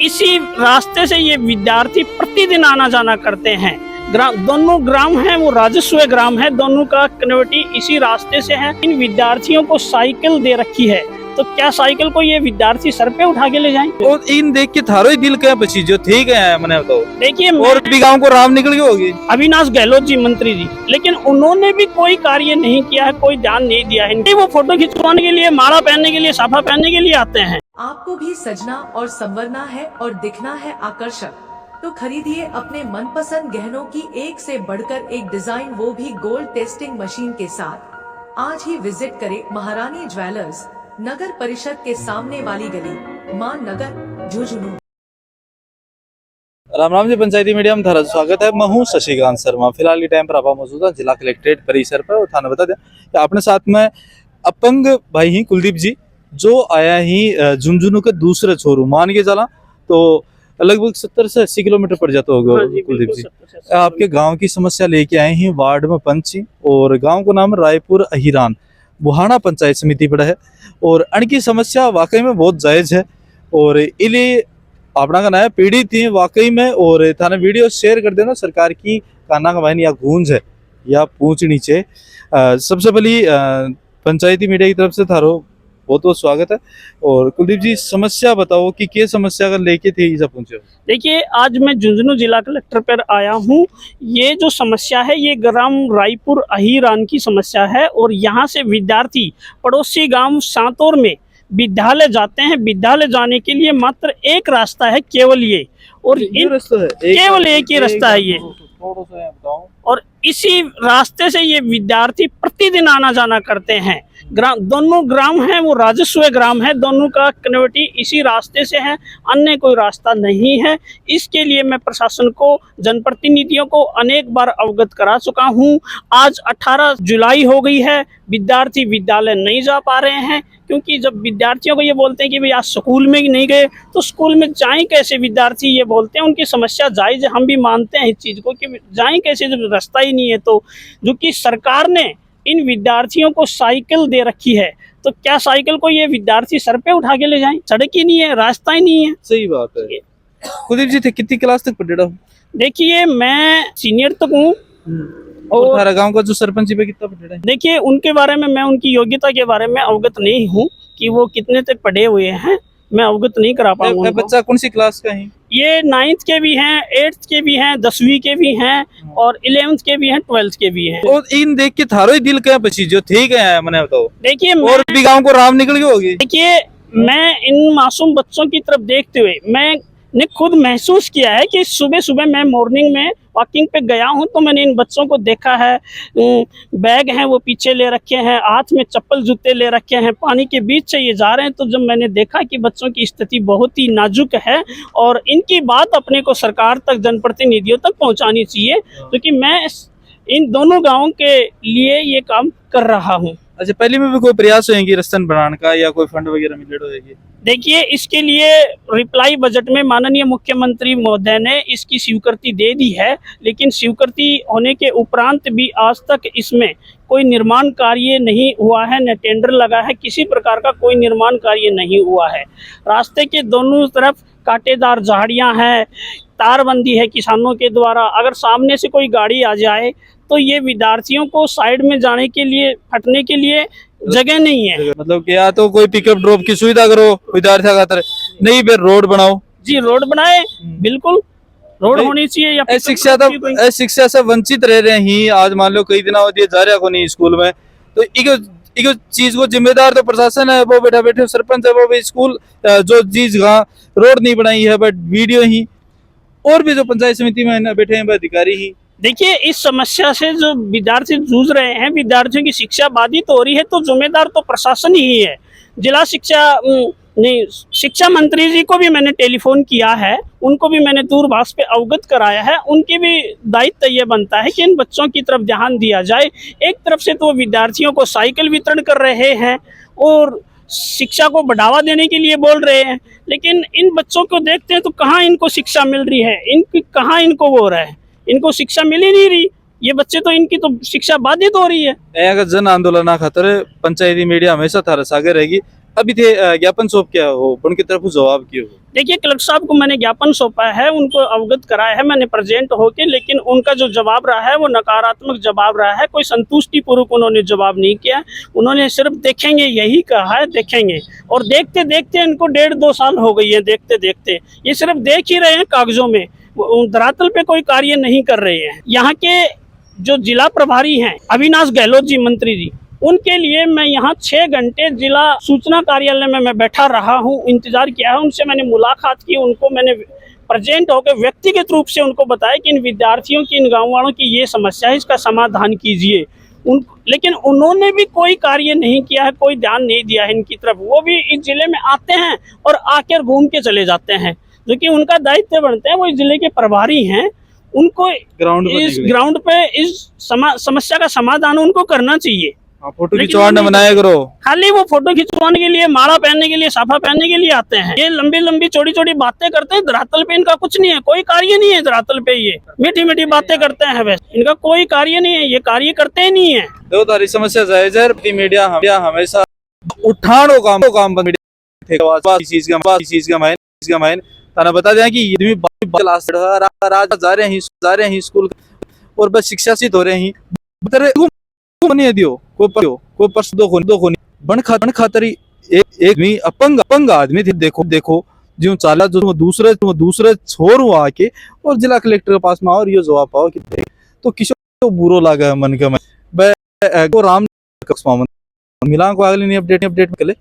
इसी रास्ते से ये विद्यार्थी प्रतिदिन आना जाना करते हैं। दोनों ग्राम हैं वो राजस्व ग्राम है, दोनों का कनेक्टिविटी इसी रास्ते से है। इन विद्यार्थियों को साइकिल दे रखी है, तो क्या साइकिल को ये विद्यार्थी सर पे उठा के ले जाएंगे? और इन देख के थारो ही दिल क्या बची जो ठीक है मैंने बताओ। देखिए और भी गांव को राम निकल गई होगी। अविनाश गहलोत जी मंत्री जी, लेकिन उन्होंने भी कोई कार्य नहीं किया है, कोई ध्यान नहीं दिया है। वो फोटो खिंचवाने के लिए, माला पहनने के लिए, साफा पहनने के लिए आते हैं। आपको भी सजना और संवरना है और दिखना है आकर्षक, तो खरीदिए अपने मनपसंद गहनों की एक से बढ़कर एक डिजाइन, वो भी गोल्ड टेस्टिंग मशीन के साथ। आज ही विजिट करें महारानी ज्वेलर्स, नगर परिषद के सामने वाली गली, मान नगर, झुंझुनू। राम राम जी, पंचायती मीडिया में थारा स्वागत है। मैं हूँ शशिकांत शर्मा। फिलहाल ये टाइम पर आप मौजूद है जिला कलेक्ट्रेट परिसर पर। और थाना बता दें कि अपने साथ में अपंग भाई ही कुलदीप जी, जो आया ही झुंझुनू के दूसरे छोरू मान के चला तो लगभग 70 से 80 किलोमीटर पड़ जाता होगा। कुलदीप जी, आपके गांव की समस्या लेके आए हैं वार्ड में पंच, और गांव का नाम रायपुर अहिरान बुहाना पंचायत समिति पड़ा है। और अनकी समस्या वाकई में बहुत जायज है, और इलिए अपना का नया पीड़ित थी वाकई में। और थाने वीडियो शेयर कर देना। सरकार की काना का बहन या गूंज है या पूछ नीचे। सबसे पहली पंचायती मीडिया की तरफ से थारो बहुत बहुत स्वागत है। और कुलदीप जी, समस्या बताओ कि क्या समस्या अगर लेके थे इसे पहुंचे। देखिए, आज मैं झुंझुनू जिला कलेक्टर पर आया हूँ। ये जो समस्या है ये ग्राम रायपुर अहिरान की समस्या है, और यहाँ से विद्यार्थी पड़ोसी गांव सांतौर में विद्यालय जाते हैं। विद्यालय जाने के लिए मात्र एक रास्ता है, केवल ये, और केवल एक ही रास्ता है ये। और इसी रास्ते से ये विद्यार्थी प्रतिदिन आना जाना करते हैं। दोनों ग्राम हैं वो राजस्व ग्राम है, दोनों का कनेक्टिविटी इसी रास्ते से है, अन्य कोई रास्ता नहीं है। इसके लिए मैं प्रशासन को, जनप्रतिनिधियों को अनेक बार अवगत करा चुका हूं। आज 18 जुलाई हो गई है, विद्यार्थी विद्यालय नहीं जा पा रहे हैं, क्योंकि जब विद्यार्थियों को ये बोलते हैं कि भाई आज स्कूल में नहीं गए, तो स्कूल में जाएं कैसे? विद्यार्थी ये बोलते हैं, उनकी समस्या जायज, हम भी मानते हैं इस चीज़ को कि जाएं कैसे जब रास्ता ही नहीं है। तो जो कि सरकार ने इन विद्यार्थियों को साइकिल दे रखी है, तो क्या साइकिल को ये विद्यार्थी सर पे उठा के ले जाएं? सड़क ही नहीं है, रास्ता ही नहीं है। सही बात है। कुलदीप जी थे कितनी क्लास तक पढ़े? देखिए, मैं सीनियर तक हूँ। और हमारा गांव का जो सरपंच पे कितना पढ़े? देखिए, उनके बारे में मैं, उनकी योग्यता के बारे में अवगत नहीं हूँ कि वो कितने तक पढ़े हुए हैं, मैं अवगत नहीं करा पाऊंगा। बच्चा कौन सी क्लास का है? ये 9th के भी हैं, 8th के भी हैं, 10वीं के भी हैं, और 11th के भी हैं, 12th के भी हैं। और इन देख के थारो ही दिल क्या बची जो ठीक है मैंने बताओ। देखिए, और भी गांव को राम निकल गई होगी। देखिए, मैं इन मासूम बच्चों की तरफ देखते हुए मैंने खुद महसूस किया है कि सुबह सुबह मैं मॉर्निंग में वॉकिंग पे गया हूं, तो मैंने इन बच्चों को देखा है। बैग हैं वो पीछे ले रखे हैं, हाथ में चप्पल जूते ले रखे हैं, पानी के बीच से ये जा रहे हैं। तो जब मैंने देखा कि बच्चों की स्थिति बहुत ही नाजुक है, और इनकी बात अपने को सरकार तक, जनप्रतिनिधियों तक पहुंचानी चाहिए, क्योंकि मैं इन दोनों गाँवों के लिए ये काम कर रहा हूँ। अच्छा, पहले में भी कोई प्रयास होगी रस्तन बनाने का या कोई फंड वगैरह मिलेट होगी? देखिए, इसके लिए रिप्लाई बजट में माननीय मुख्यमंत्री महोदय ने इसकी स्वीकृति दे दी है, लेकिन स्वीकृति होने के उपरांत भी आज तक इसमें कोई निर्माण कार्य नहीं हुआ है, न टेंडर लगा है, किसी प्रकार का कोई निर्माण कार्य नहीं हुआ है। रास्ते के दोनों तरफ कांटेदार झाड़ियां हैं, तारबंदी है किसानों के द्वारा। अगर सामने से कोई गाड़ी आ जाए तो ये विद्यार्थियों को साइड में जाने के लिए, हटने के लिए जगह नहीं है। मतलब कि या तो कोई पिकअप ड्रॉप की सुविधा करो विद्यार्थियों खातर, नहीं फिर रोड बनाओ। जी, रोड बनाए, बिल्कुल रोड होनी चाहिए। या शिक्षा से वंचित रह रहे ही। आज मान लो कई दिन जा रहा को नहीं स्कूल में, तो इको चीज को जिम्मेदार तो प्रशासन है, वो बैठा बैठे सरपंच है, वो भी स्कूल जो चीज रोड नहीं बनाई है, बट वीडियो ही। और भी जो पंचायत समिति में बैठे हैं अधिकारी ही। देखिए, इस समस्या से जो विद्यार्थी जूझ रहे हैं, विद्यार्थियों की शिक्षा बाधित हो रही है, तो जिम्मेदार तो प्रशासन ही है। जिला शिक्षा मंत्री जी को भी मैंने टेलीफोन किया है, उनको भी मैंने दूरभाष पे अवगत कराया है। उनकी भी दायित्व ये बनता है कि इन बच्चों की तरफ ध्यान दिया जाए। एक तरफ से तो विद्यार्थियों को साइकिल वितरण कर रहे हैं और शिक्षा को बढ़ावा देने के लिए बोल रहे हैं, लेकिन इन बच्चों को देखते हैं तो कहाँ इनको शिक्षा मिल रही है, कहाँ इनको वो हो रहा है, इनको शिक्षा मिल ही नहीं रही। ये बच्चे तो, इनकी तो शिक्षा बाधित हो रही है। जन आंदोलन खातर पंचायती मीडिया हमेशा थारा सागे रहेगी। अभी थे ज्ञापन सौंप क्या हो उनकी तरफ जवाब किए हो? देखिए, कलेक्टर साहब को मैंने ज्ञापन सौंपा है, उनको अवगत कराया है मैंने प्रेजेंट होके, लेकिन उनका जो जवाब रहा है वो नकारात्मक जवाब रहा है। कोई संतुष्टिपूर्वक उन्होंने जवाब नहीं किया। उन्होंने सिर्फ देखेंगे यही कहा है, देखेंगे। और देखते देखते इनको 1.5-2 साल हो गई है, देखते देखते ये सिर्फ देख ही रहे हैं कागजों में, धरातल पे कोई कार्य नहीं कर रहे हैं। यहाँ के जो जिला प्रभारी हैं अविनाश गहलोत जी, मंत्री जी, उनके लिए मैं यहाँ 6 घंटे जिला सूचना कार्यालय में मैं बैठा रहा हूँ, इंतजार किया है। उनसे मैंने मुलाकात की, उनको मैंने प्रेजेंट होकर व्यक्तिगत रूप से उनको बताया कि इन विद्यार्थियों की, इन गाँव वालों की ये समस्या है, इसका समाधान कीजिए। लेकिन उन्होंने भी कोई कार्य नहीं किया है, कोई ध्यान नहीं दिया है इनकी तरफ। वो भी इस जिले में आते हैं और आकर घूम के चले जाते हैं, जो कि उनका दायित्व बनते हैं। वो इस जिले के प्रभारी हैं, उनको ग्राउंड पे इस समस्या का समाधान उनको करना चाहिए। फोटो खिंचवाना बनाया करो। खाली वो फोटो खिंचवाने के लिए, माला पहनने के लिए, साफा पहनने के लिए आते हैं। ये लंबी लंबी चौड़ी चौड़ी बातें करते हैं, धरातल पे इनका कुछ नहीं है, कोई कार्य नहीं है धरातल पे। ये मीठी मीठी बातें करते हैं, वैसे इनका कोई कार्य नहीं है, ये कार्य करते ही नहीं है। देखो तारी समस्या जायज है। मीडिया हमेशा उठानो काम चीज का मायन ताना बता दें कि ये राज जा रहे हैं स्कूल और बस शिक्षा से हो रहे हैं। कोई पर्स दो कोनी बन खातरी एक भी अपंग आदमी थे। देखो जो चाला जो दूसरे छोर हुआ आके और जिला कलेक्टर के पास में और ये जवाब पाओ कि तो किशोर बुरो लागा मन के में राम मिला को अगली अपडेट कर ले।